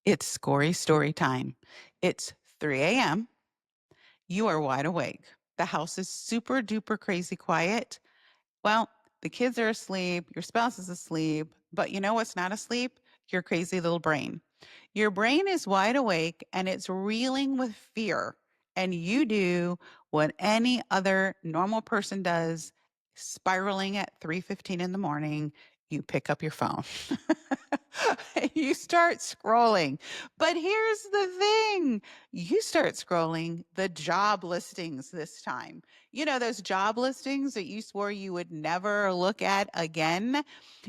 It's Scory story time. It's 3 a.m. You are wide awake. The house is super duper crazy quiet. Well, the kids are asleep, your spouse is asleep, but you know what's not asleep? Your crazy little brain. Your brain is wide awake and it's reeling with fear. And you do what any other normal person does, spiraling at 3:15 in the morning, you pick up your phone. You start scrolling. But here's the thing. You start scrolling the job listings this time. You know, those job listings that you swore you would never look at again?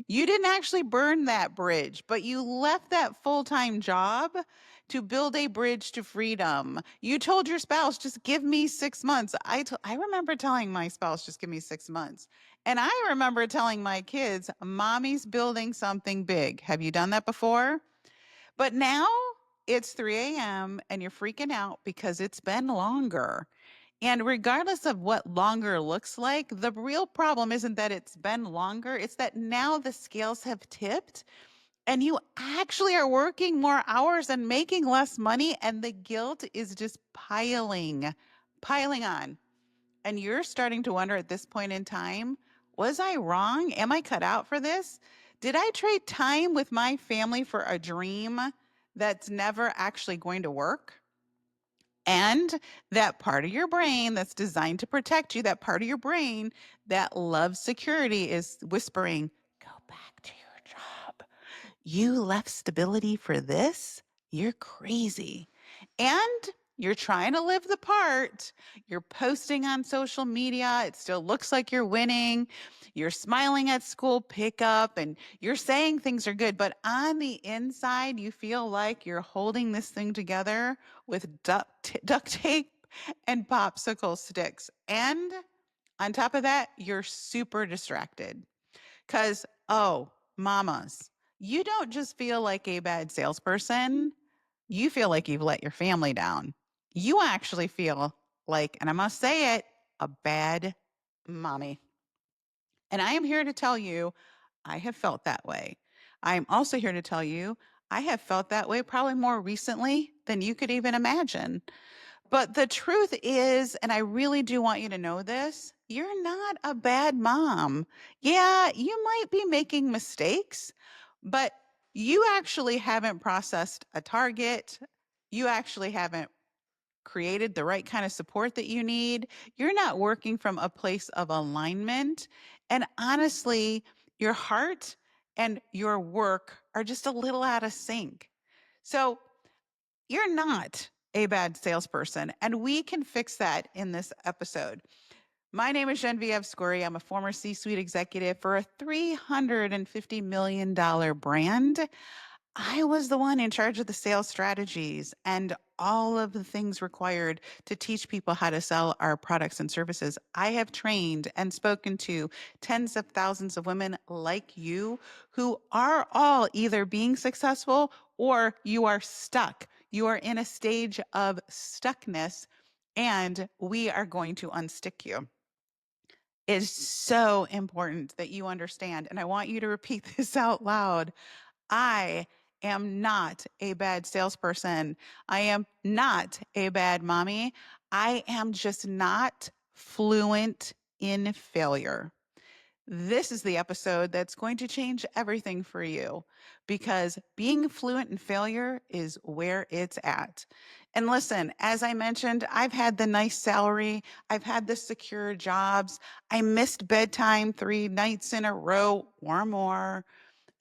You didn't actually burn that bridge, but you left that full-time job to build a bridge to freedom. You told your spouse, just give me 6 months. I remember telling my spouse, just give me 6 months. And I remember telling my kids, mommy's building something big. Have you done that before? But now it's 3 a.m. and you're freaking out because it's been longer. And regardless of what longer looks like, the real problem isn't that it's been longer, it's that now the scales have tipped and you actually are working more hours and making less money, and the guilt is just piling on. And you're starting to wonder at this point in time, was I wrong? Am I cut out for this? Did I trade time with my family for a dream that's never actually going to work? And that part of your brain that's designed to protect you, that part of your brain that loves security is whispering, go back to your job. You left stability for this? You're crazy. And you're trying to live the part. You're posting on social media. It still looks like you're winning. You're smiling at school pickup and you're saying things are good. But on the inside, you feel like you're holding this thing together with duct tape and popsicle sticks. And on top of that, you're super distracted. Because, oh, mamas, you don't just feel like a bad salesperson, you feel like you've let your family down. You actually feel like, and I must say it, a bad mommy. And I am here to tell you, I have felt that way. I am also here to tell you, I have felt that way probably more recently than you could even imagine. But the truth is, and I really do want you to know this, you're not a bad mom. Yeah, you might be making mistakes, but you actually haven't processed a target. You actually haven't created the right kind of support that you need. You're not working from a place of alignment. And honestly, your heart and your work are just a little out of sync. So you're not a bad salesperson, and we can fix that in this episode. My name is Genevieve Scory. I'm a former C-suite executive for a $350 million brand. I was the one in charge of the sales strategies and all of the things required to teach people how to sell our products and services. I have trained and spoken to tens of thousands of women like you who are all either being successful or you are stuck. You are in a stage of stuckness, and we are going to unstick you. It is so important that you understand, and I want you to repeat this out loud. I am not a bad salesperson. I am not a bad mommy. I am just not fluent in failure. This is the episode that's going to change everything for you because being fluent in failure is where it's at. And listen, as I mentioned, I've had the nice salary, I've had the secure jobs, I missed bedtime 3 nights in a row or more.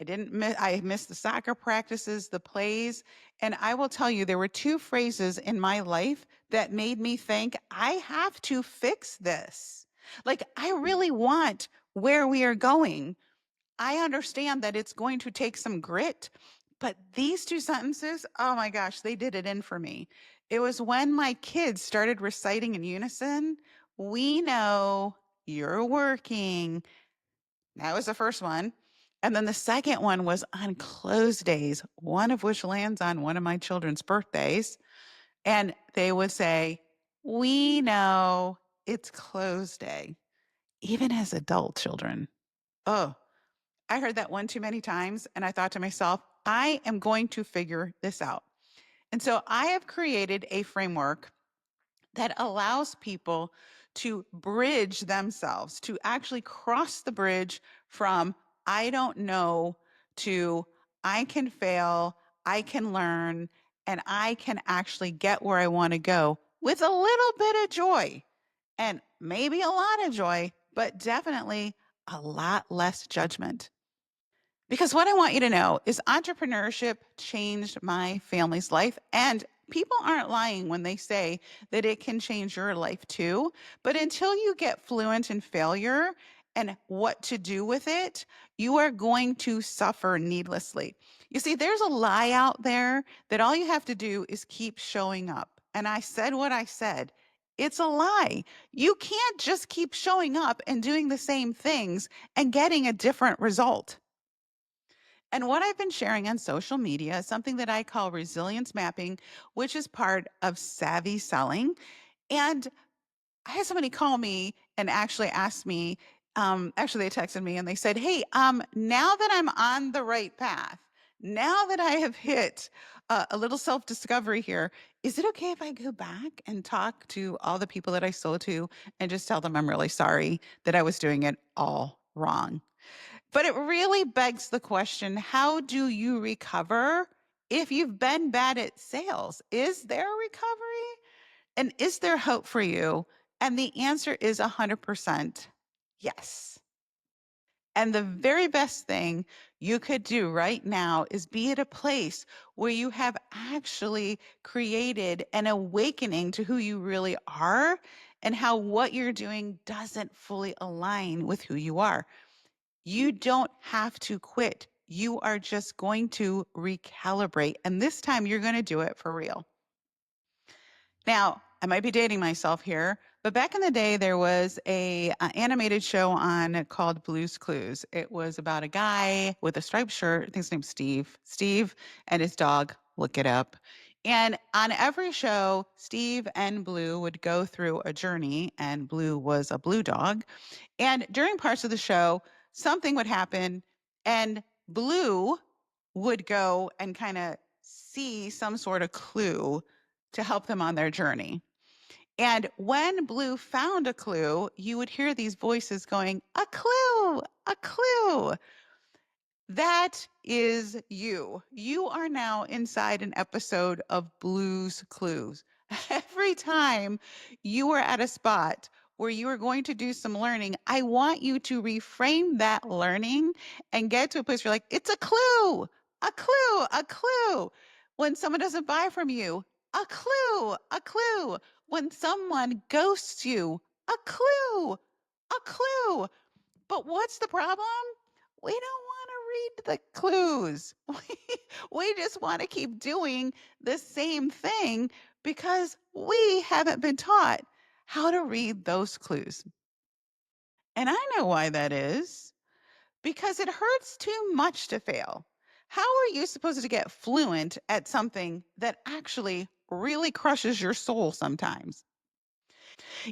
I missed the soccer practices, the plays. And I will tell you, there were two phrases in my life that made me think I have to fix this. Like, I really want where we are going. I understand that it's going to take some grit, but these two sentences, oh my gosh, they did it in for me. It was when my kids started reciting in unison, we know you're working. That was the first one. And then the second one was on close days, one of which lands on one of my children's birthdays. And they would say, we know it's close day, even as adult children. Oh, I heard that one too many times. And I thought to myself, I am going to figure this out. And so I have created a framework that allows people to bridge themselves, to actually cross the bridge from I don't know to I can fail, I can learn, and I can actually get where I want to go with a little bit of joy and maybe a lot of joy, but definitely a lot less judgment. Because what I want you to know is entrepreneurship changed my family's life. And people aren't lying when they say that it can change your life too. But until you get fluent in failure and what to do with it, you are going to suffer needlessly. You see, there's a lie out there that all you have to do is keep showing up. And I said what I said. It's a lie. You can't just keep showing up and doing the same things and getting a different result. And what I've been sharing on social media is something that I call resilience mapping, which is part of savvy selling. And I had somebody call me and actually ask me, actually, they texted me and they said, hey, now that I'm on the right path, now that I have hit a little self discovery here, is it okay if I go back and talk to all the people that I sold to and just tell them I'm really sorry that I was doing it all wrong? But it really begs the question, how do you recover if you've been bad at sales? Is there recovery? And is there hope for you? And the answer is 100% yes. And the very best thing you could do right now is be at a place where you have actually created an awakening to who you really are and how what you're doing doesn't fully align with who you are. You don't have to quit. You are just going to recalibrate. And this time you're going to do it for real. Now, I might be dating myself here, but back in the day, there was a animated show on called Blue's Clues. It was about a guy with a striped shirt. I think his name's Steve. Steve and his dog. Look it up. And on every show, Steve and Blue would go through a journey, and Blue was a blue dog. And during parts of the show, something would happen, and Blue would go and kind of see some sort of clue to help them on their journey. And when Blue found a clue, you would hear these voices going, a clue, a clue. That is you. You are now inside an episode of Blue's Clues. Every time you are at a spot where you are going to do some learning, I want you to reframe that learning and get to a place where you're like, it's a clue, a clue, a clue. When someone doesn't buy from you, a clue, a clue. When someone ghosts you, a clue, a clue. But what's the problem? We don't want to read the clues. We just want to keep doing the same thing because we haven't been taught how to read those clues. And I know why that is, because it hurts too much to fail. How are you supposed to get fluent at something that actually really crushes your soul sometimes?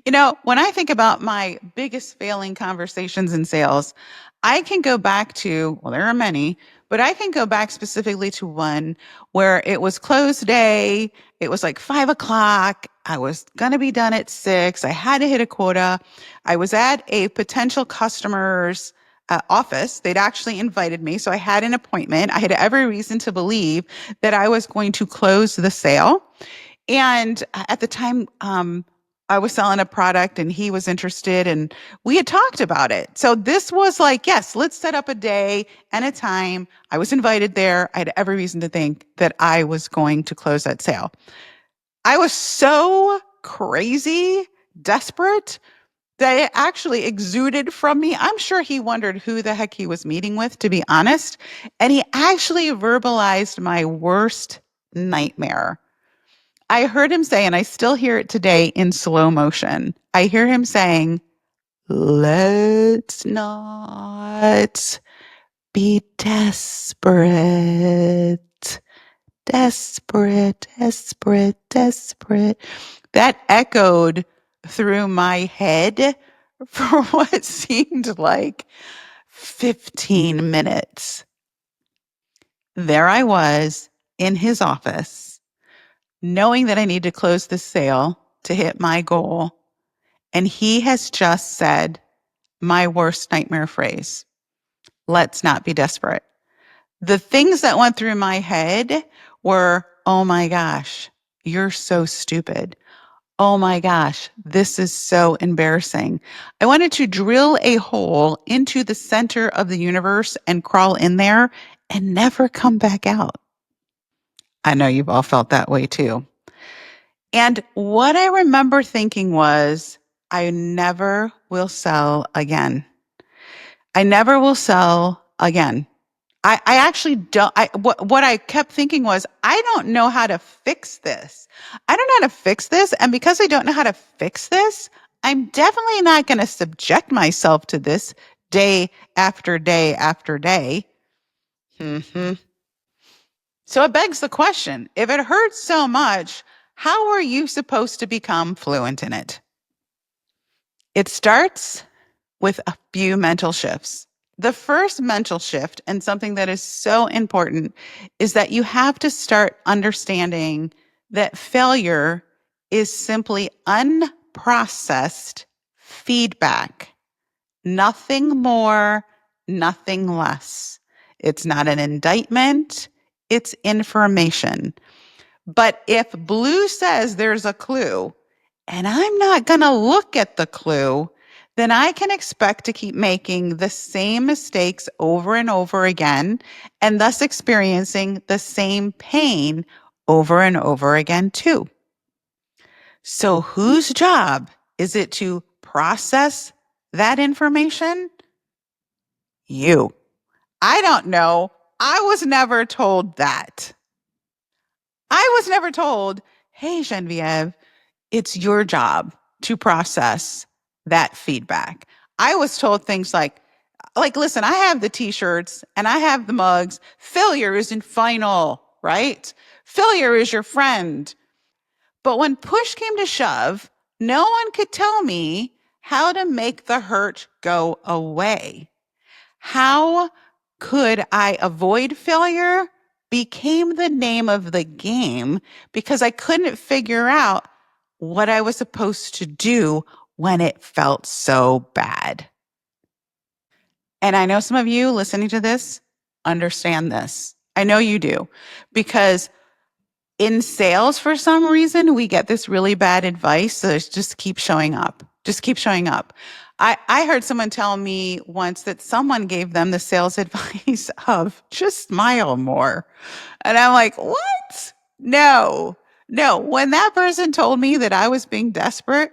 You know, when I think about my biggest failing conversations in sales, I can go back to, well, there are many, but I can go back specifically to one where it was close day. It was like 5 o'clock. I was going to be done at 6. I had to hit a quota. I was at a potential customer's office. They'd actually invited me. So I had an appointment. I had every reason to believe that I was going to close the sale. And at the time, I was selling a product and he was interested and we had talked about it. So this was like, yes, let's set up a day and a time. I was invited there. I had every reason to think that I was going to close that sale. I was so crazy, desperate that it actually exuded from me. I'm sure he wondered who the heck he was meeting with, to be honest. And he actually verbalized my worst nightmare. I heard him say, and I still hear it today in slow motion. I hear him saying, let's not be desperate. Desperate, desperate, desperate. That echoed through my head for what seemed like 15 minutes. There I was in his office, knowing that I need to close the sale to hit my goal. And he has just said my worst nightmare phrase, let's not be desperate. The things that went through my head were, oh my gosh, you're so stupid. Oh my gosh, this is so embarrassing. I wanted to drill a hole into the center of the universe and crawl in there and never come back out. I know you've all felt that way too. And what I remember thinking was, I never will sell again. I never will sell again. I actually don't. What I kept thinking was, I don't know how to fix this. I don't know how to fix this. And because I don't know how to fix this, I'm definitely not going to subject myself to this day after day after day. hmm So it begs the question, if it hurts so much, how are you supposed to become fluent in it? It starts with a few mental shifts. The first mental shift, and something that is so important, is that you have to start understanding that failure is simply unprocessed feedback. Nothing more, nothing less. It's not an indictment, it's information. But if blue says there's a clue and I'm not going to look at the clue, then I can expect to keep making the same mistakes over and over again and thus experiencing the same pain over and over again too. So whose job is it to process that information? You. I don't know. I was never told that. I was never told, hey, Genevieve, it's your job to process that feedback. I was told things like, listen, I have the t-shirts and I have the mugs. Failure isn't final, right? Failure is your friend. But when push came to shove, no one could tell me how to make the hurt go away. How could I avoid failure became the name of the game because I couldn't figure out what I was supposed to do when it felt so bad. And I know some of you listening to this understand this. I know you do, because in sales, for some reason, we get this really bad advice. So it's just keep showing up. Just keep showing up. I heard someone tell me once that someone gave them the sales advice of just smile more. And I'm like, what? No, no. When that person told me that I was being desperate,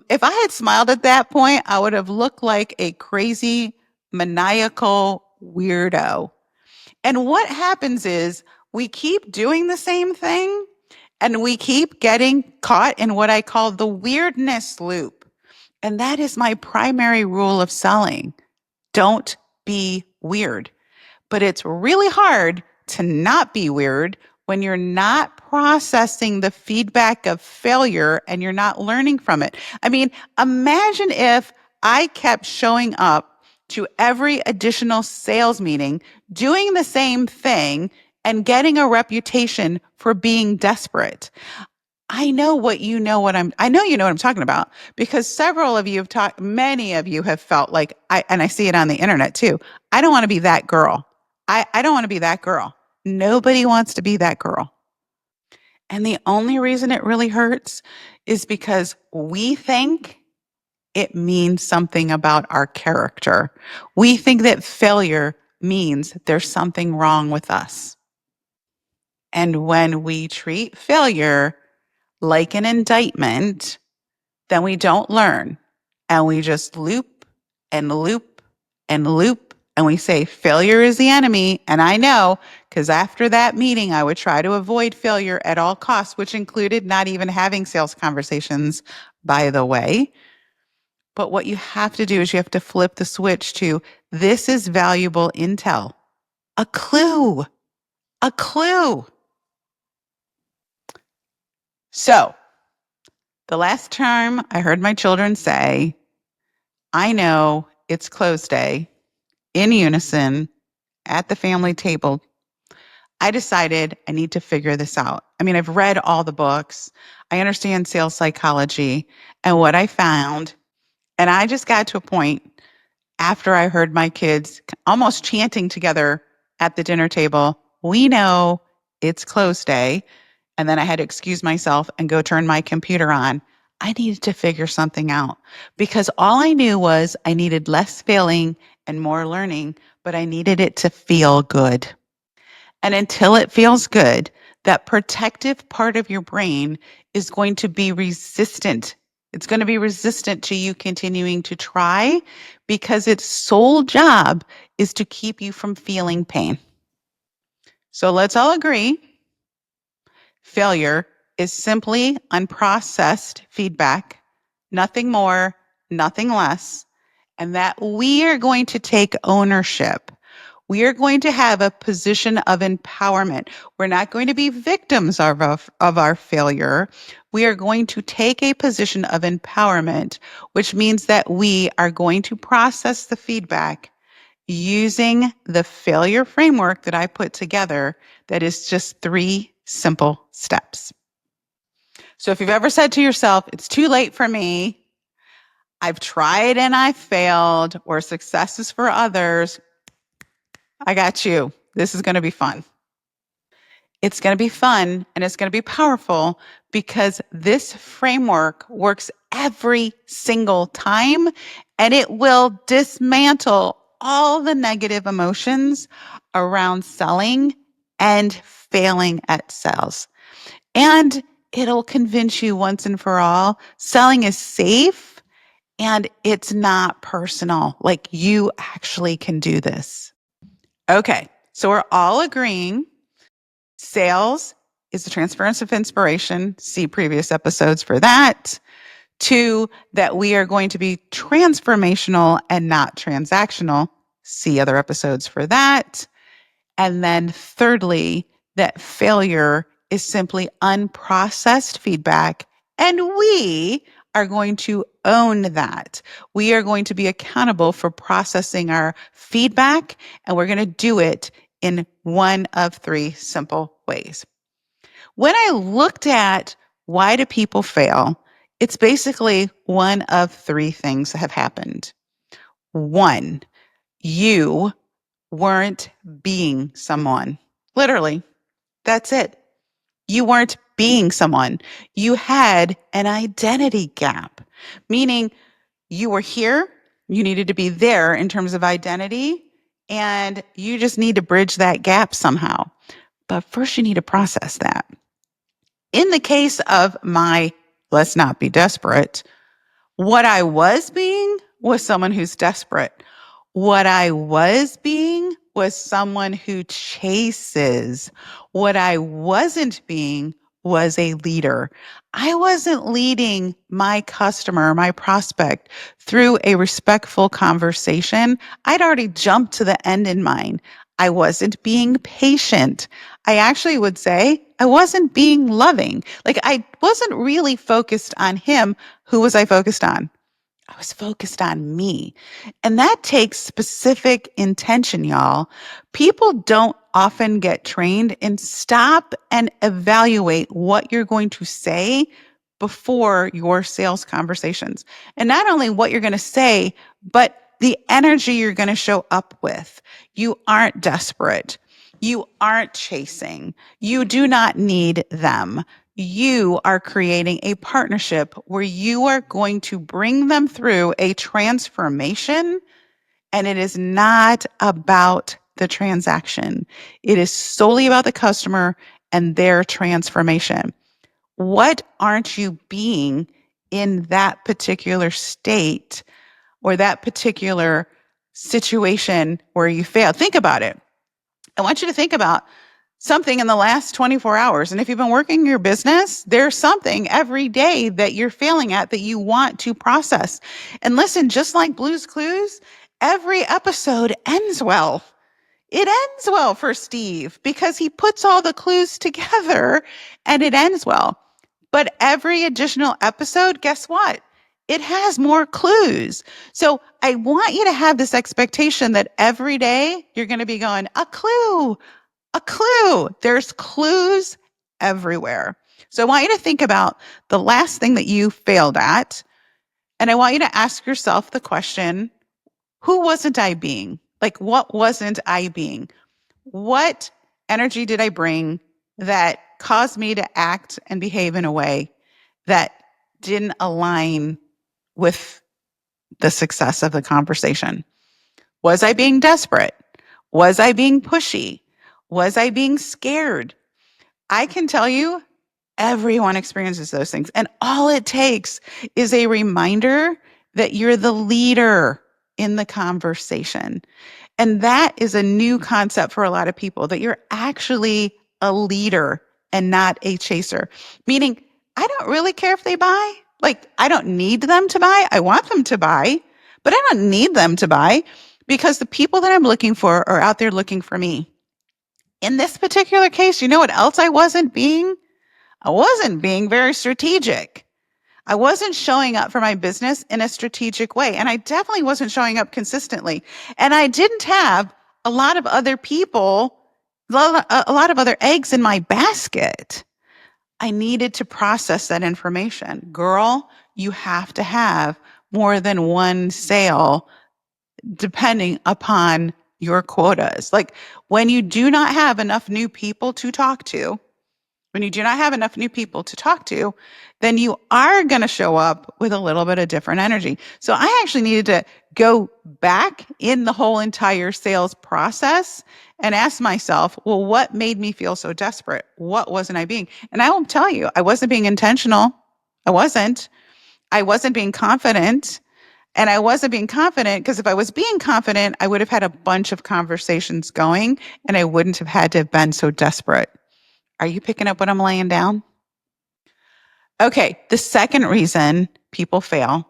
if I had smiled at that point, I would have looked like a crazy, maniacal weirdo. And what happens is we keep doing the same thing and we keep getting caught in what I call the weirdness loop. And that is my primary rule of selling. Don't be weird. But it's really hard to not be weird when you're not processing the feedback of failure and you're not learning from it. I mean, imagine if I kept showing up to every additional sales meeting, doing the same thing and getting a reputation for being desperate. I know I know you know what I'm talking about, because several of you have talked, many of you have felt like and I see it on the internet too. I don't want to be that girl. I don't want to be that girl. Nobody wants to be that girl. And the only reason it really hurts is because we think it means something about our character. We think that failure means there's something wrong with us. And when we treat failure like an indictment, then we don't learn. And we just loop and loop and loop. And we say failure is the enemy. And I know, because after that meeting, I would try to avoid failure at all costs, which included not even having sales conversations, by the way. But what you have to do is you have to flip the switch to, this is valuable intel, a clue, a clue. So the last time I heard my children say, I know it's close day, in unison at the family table, I decided I need to figure this out. I mean, I've read all the books. I understand sales psychology. And what I found, and I just got to a point after I heard my kids almost chanting together at the dinner table, "We know it's close day." And then I had to excuse myself and go turn my computer on. I needed to figure something out because all I knew was I needed less failing and more learning, but I needed it to feel good. And until it feels good, that protective part of your brain is going to be resistant. It's going to be resistant to you continuing to try because its sole job is to keep you from feeling pain. So let's all agree failure is simply unprocessed feedback, nothing more, nothing less, and that we are going to take ownership. We are going to have a position of empowerment. We're not going to be victims of our failure. We are going to take a position of empowerment, which means that we are going to process the feedback using the failure framework that I put together that is just 3 simple steps. So if you've ever said to yourself, it's too late for me, I've tried and I failed, or success is for others, I got you. This is going to be fun. It's going to be fun and it's going to be powerful because this framework works every single time and it will dismantle all the negative emotions around selling and failing at sales. And it'll convince you once and for all, selling is safe and it's not personal. Like you actually can do this. Okay, so we're all agreeing sales is the transference of inspiration. See previous episodes for that. 2, that we are going to be transformational and not transactional. See other episodes for that. And then thirdly, that failure is simply unprocessed feedback. And we are going to own that. We are going to be accountable for processing our feedback, and we're going to do it in one of 3 simple ways. When I looked at why do people fail, it's basically one of 3 things that have happened. 1, you weren't being someone. Literally, that's it. You weren't being someone. You had an identity gap, meaning you were here, you needed to be there in terms of identity, and you just need to bridge that gap somehow. But first, you need to process that. In the case of my let's not be desperate, what I was being was someone who's desperate. What I was being was someone who chases. What I wasn't being was a leader. I wasn't leading my customer, my prospect, through a respectful conversation. I'd already jumped to the end in mind. I wasn't being patient. I actually would say I wasn't being loving. Like I wasn't really focused on him. Who was I focused on? I was focused on me. And that takes specific intention, y'all. People don't often get trained in stop and evaluate what you're going to say before your sales conversations. And not only what you're going to say, but the energy you're going to show up with. You aren't desperate. You aren't chasing. You do not need them. You are creating a partnership where you are going to bring them through a transformation, and it is not about the transaction. It is solely about the customer and their transformation. What aren't you being in that particular state or that particular situation where you failed? Think about it. I want you to think about something in the last 24 hours. And if you've been working your business, there's something every day that you're failing at that you want to process. And listen, just like Blue's Clues, every episode ends well. It ends well for Steve because he puts all the clues together and it ends well. But every additional episode, guess what? It has more clues. So I want you to have this expectation that every day you're going to be going, a clue, a clue. There's clues everywhere. So I want you to think about the last thing that you failed at. And I want you to ask yourself the question, who wasn't I being? Like, what wasn't I being? What energy did I bring that caused me to act and behave in a way that didn't align with the success of the conversation? Was I being desperate? Was I being pushy? Was I being scared? I can tell you, everyone experiences those things. And all it takes is a reminder that you're the leader in the conversation. And that is a new concept for a lot of people, that you're actually a leader and not a chaser. Meaning, I don't really care if they buy. Like, I don't need them to buy. I want them to buy, but I don't need them to buy because the people that I'm looking for are out there looking for me. In this particular case, you know what else I wasn't being? I wasn't being very strategic. I wasn't showing up for my business in a strategic way. And I definitely wasn't showing up consistently. And I didn't have a lot of other people, a lot of other eggs in my basket. I needed to process that information. Girl, you have to have more than one sale depending upon your quotas. Like when you do not have enough new people to talk to, when you do not have enough new people to talk to, then you are going to show up with a little bit of different energy. So I actually needed to go back in the whole entire sales process and ask myself, well, what made me feel so desperate? What wasn't I being? And I will tell you, I wasn't being intentional. I wasn't. I wasn't being confident. And I wasn't being confident because if I was being confident, I would have had a bunch of conversations going and I wouldn't have had to have been so desperate. Are you picking up what I'm laying down? Okay, the second reason people fail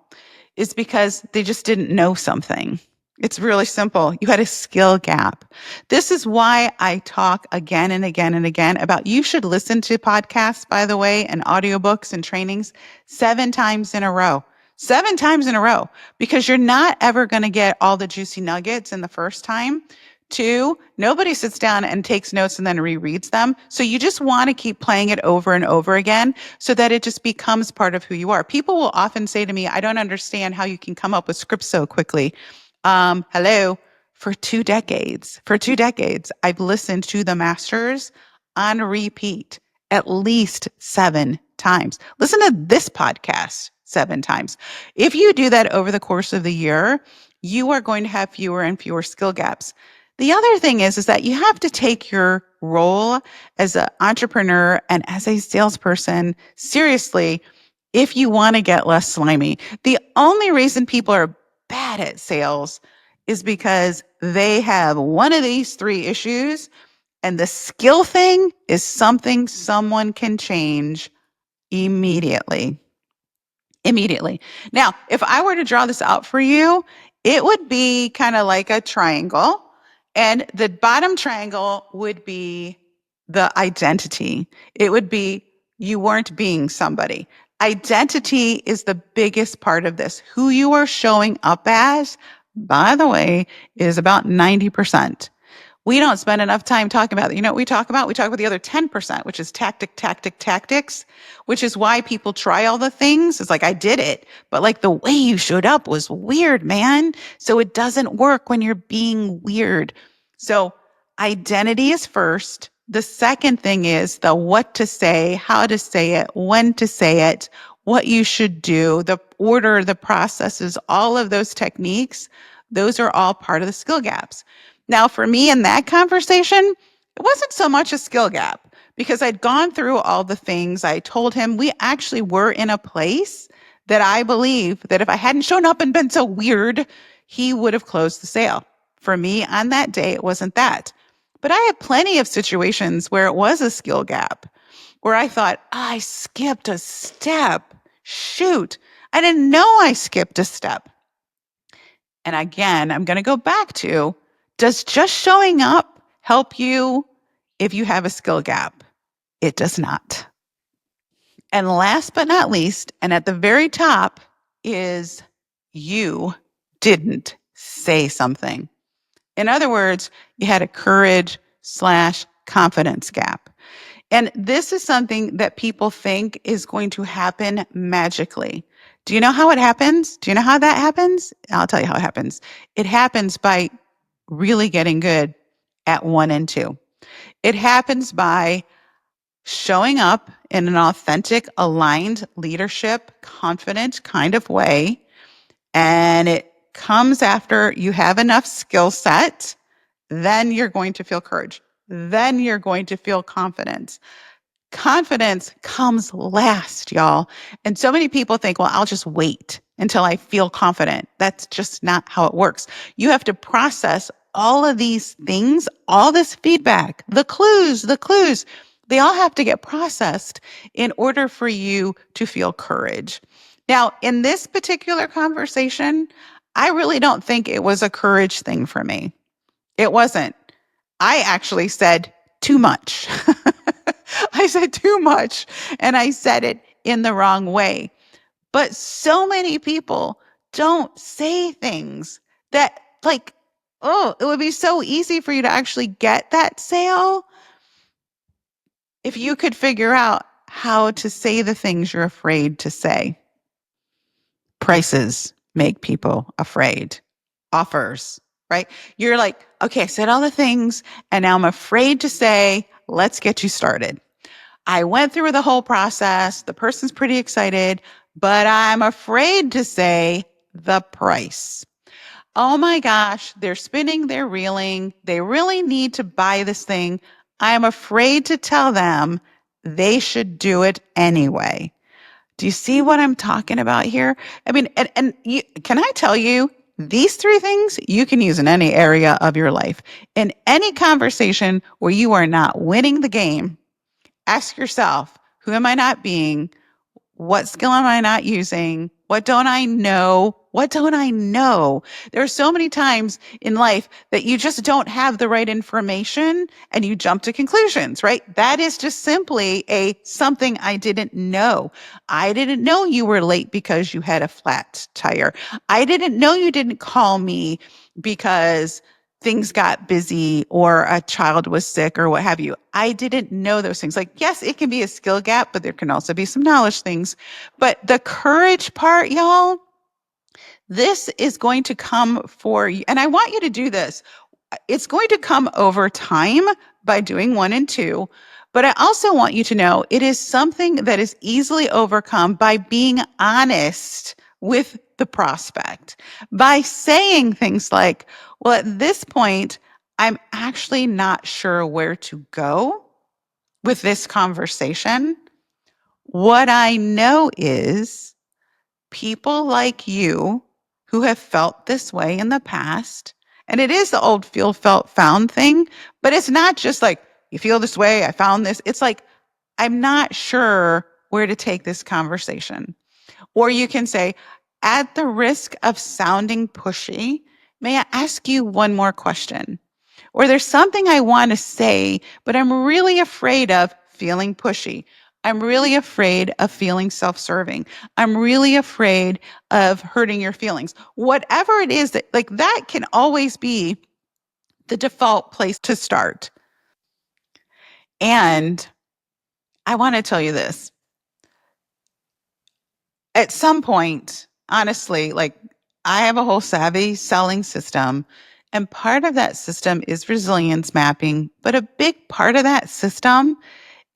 is because they just didn't know something. It's really simple. You had a skill gap. This is why I talk again and again and again about you should listen to podcasts, by the way, and audiobooks and trainings 7 times in a row. 7 times in a row, because you're not ever going to get all the juicy nuggets in the first time. 2, nobody sits down and takes notes and then rereads them. So you just want to keep playing it over and over again so that it just becomes part of who you are. People will often say to me, I don't understand how you can come up with scripts so quickly. Hello, for 2 decades, I've listened to the masters on repeat at least 7 times. Listen to this podcast 7 times. If you do that over the course of the year, you are going to have fewer and fewer skill gaps. The other thing is that you have to take your role as an entrepreneur and as a salesperson seriously if you want to get less slimy. The only reason people are bad at sales is because they have one of these 3 issues, and the skill thing is something someone can change immediately. Immediately. Now, if I were to draw this out for you, it would be kind of like a triangle. And the bottom triangle would be the identity. It would be you weren't being somebody. Identity is the biggest part of this. Who you are showing up as, by the way, is about 90%. We don't spend enough time talking about it. You know what we talk about? We talk about the other 10%, which is tactics, which is why people try all the things. It's like, I did it, but like the way you showed up was weird, man. So it doesn't work when you're being weird. So identity is first. The second thing is the what to say, how to say it, when to say it, what you should do, the order, the processes, all of those techniques. Those are all part of the skill gaps. Now, for me in that conversation, it wasn't so much a skill gap because I'd gone through all the things. I told him we actually were in a place that I believe that if I hadn't shown up and been so weird, he would have closed the sale. For me on that day, it wasn't that. But I had plenty of situations where it was a skill gap, where I thought, I skipped a step. Shoot, I didn't know I skipped a step. And again, I'm going to go back to, does just showing up help you if you have a skill gap? It does not. And last but not least, and at the very top, is you didn't say something. In other words, you had a courage / confidence gap. And this is something that people think is going to happen magically. Do you know how it happens? Do you know how that happens? I'll tell you how it happens. It happens by really getting good at 1 and 2. It happens by showing up in an authentic, aligned leadership, confident kind of way. And it comes after you have enough skill set. Then you're going to feel courage. Then you're going to feel confidence. Confidence comes last, y'all. And so many people think, well, I'll just wait until I feel confident. That's just not how it works. You have to process all of these things, all this feedback, the clues, they all have to get processed in order for you to feel courage. Now, in this particular conversation, I really don't think it was a courage thing for me. It wasn't. I actually said too much. I said too much, and I said it in the wrong way. But so many people don't say things that, like, oh, it would be so easy for you to actually get that sale if you could figure out how to say the things you're afraid to say. Prices make people afraid. Offers, right? You're like, okay, I said all the things, and now I'm afraid to say, let's get you started. I went through the whole process. The person's pretty excited, but I'm afraid to say the price. Oh my gosh, they're spinning, they're reeling. They really need to buy this thing. I'm afraid to tell them they should do it anyway. Do you see what I'm talking about here? I mean, can I tell you, these 3 things you can use in any area of your life. In any conversation where you are not winning the game, ask yourself, who am I not being? What skill am I not using? What don't I know? What don't I know? There are so many times in life that you just don't have the right information and you jump to conclusions, right? That is just simply something I didn't know. I didn't know you were late because you had a flat tire. I didn't know you didn't call me because things got busy or a child was sick or what have you. I didn't know those things. Like, yes, it can be a skill gap, but there can also be some knowledge things. But the courage part, y'all, this is going to come for you. And I want you to do this. It's going to come over time by doing 1 and 2. But I also want you to know it is something that is easily overcome by being honest with the prospect, by saying things like, well, at this point, I'm actually not sure where to go with this conversation. What I know is people like you who have felt this way in the past, and it is the old feel, felt, found thing, but it's not just like, you feel this way, I found this. It's like, I'm not sure where to take this conversation. Or you can say, at the risk of sounding pushy, may I ask you one more question? Or there's something I want to say, but I'm really afraid of feeling pushy. I'm really afraid of feeling self-serving. I'm really afraid of hurting your feelings. Whatever it is that, like, that can always be the default place to start. And I want to tell you this. At some point, honestly, like, I have a whole savvy selling system, and part of that system is resilience mapping, but a big part of that system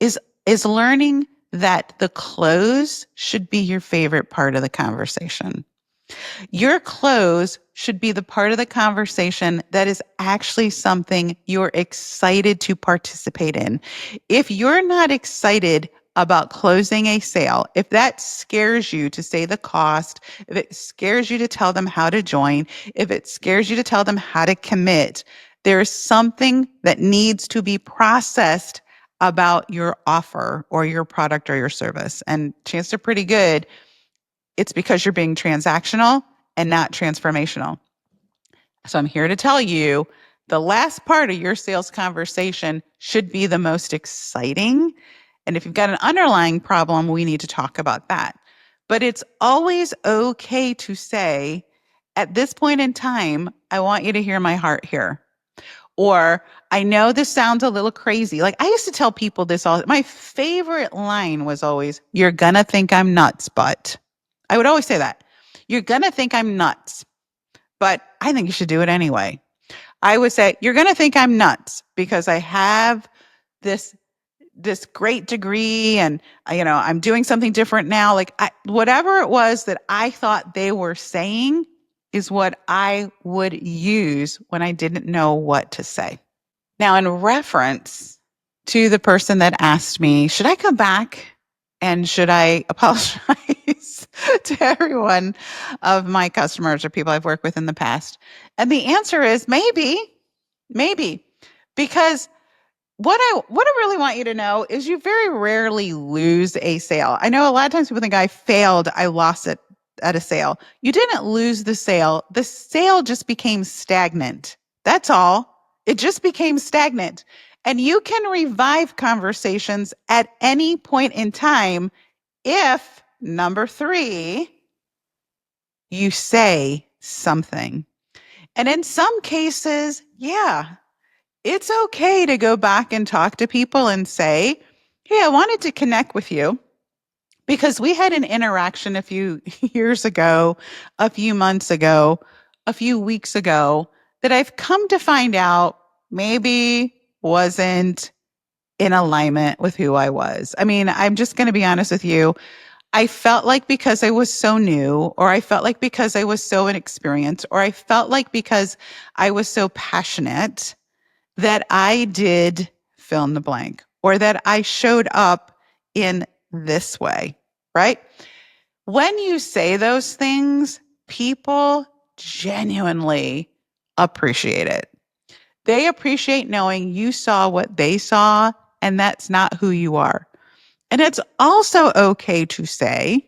is learning that the close should be your favorite part of the conversation. Your close should be the part of the conversation that is actually something you're excited to participate in. If you're not excited about closing a sale, if that scares you to say the cost, if it scares you to tell them how to join, if it scares you to tell them how to commit, there's something that needs to be processed about your offer or your product or your service. And chances are pretty good it's because you're being transactional and not transformational. So I'm here to tell you the last part of your sales conversation should be the most exciting. And if you've got an underlying problem, we need to talk about that. But it's always okay to say, at this point in time, I want you to hear my heart here. Or I know this sounds a little crazy. Like I used to tell people this all. My favorite line was always, "You're gonna think I'm nuts, but." I would always say that. "You're gonna think I'm nuts, but I think you should do it anyway." I would say, "You're gonna think I'm nuts because I have this this great degree and I'm doing something different now." Like whatever it was that I thought they were saying is what I would use when I didn't know what to say. Now, in reference to the person that asked me, should I come back and should I apologize to every one of my customers or people I've worked with in the past? And the answer is maybe, because what I really want you to know is you very rarely lose a sale. I know a lot of times people think I failed, I lost it at a sale. You didn't lose the sale. The sale just became stagnant. That's all. It just became stagnant. And you can revive conversations at any point in time if, number 3, you say something. And in some cases, yeah, it's okay to go back and talk to people and say, "Hey, I wanted to connect with you because we had an interaction a few years ago, a few months ago, a few weeks ago that I've come to find out maybe wasn't in alignment with who I was." I mean, I'm just going to be honest with you. I felt like because I was so new, or I felt like because I was so inexperienced, or I felt like because I was so passionate that I did fill in the blank, or that I showed up in this way, right? When you say those things, people genuinely appreciate it. They appreciate knowing you saw what they saw, and that's not who you are. And it's also okay to say,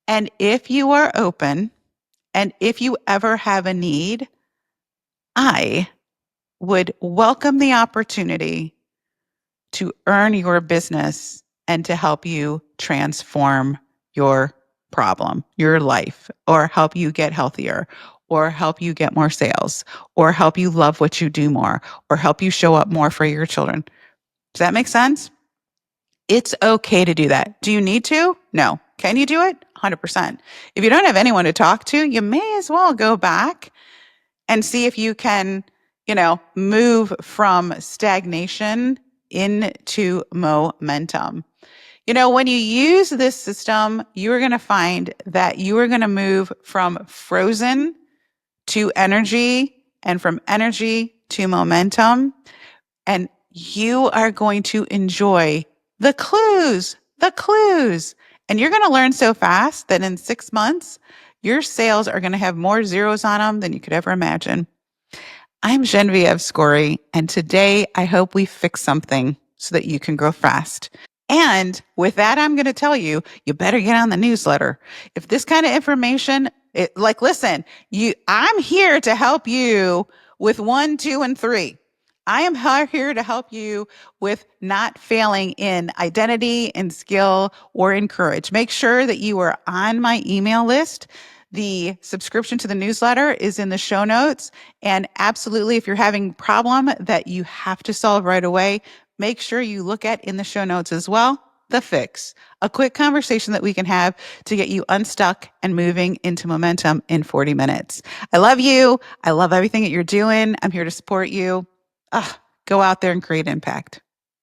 "And if you are open, and if you ever have a need, I would welcome the opportunity to earn your business and to help you transform your problem, your life, or help you get healthier, or help you get more sales, or help you love what you do more, or help you show up more for your children." Does that make sense? It's okay to do that. Do you need to? No. Can you do it? 100%. If you don't have anyone to talk to, you may as well go back and see if you can, move from stagnation into momentum. When you use this system, you're going to find that you are going to move from frozen to energy and from energy to momentum. And you are going to enjoy the clues. And you're going to learn so fast that in 6 months, your sales are going to have more zeros on them than you could ever imagine. I'm Genevieve Scory, and today I hope we fix something so that you can grow fast. And with that, I'm going to tell you, you better get on the newsletter. If this kind of information, listen, I'm here to help you with 1, 2, and 3. I am here to help you with not failing in identity, in skill, or in courage. Make sure that you are on my email list. The subscription to the newsletter is in the show notes. And absolutely, if you're having a problem that you have to solve right away, make sure you look at in the show notes as well, the fix, a quick conversation that we can have to get you unstuck and moving into momentum in 40 minutes. I love you. I love everything that you're doing. I'm here to support you. Go out there and create impact.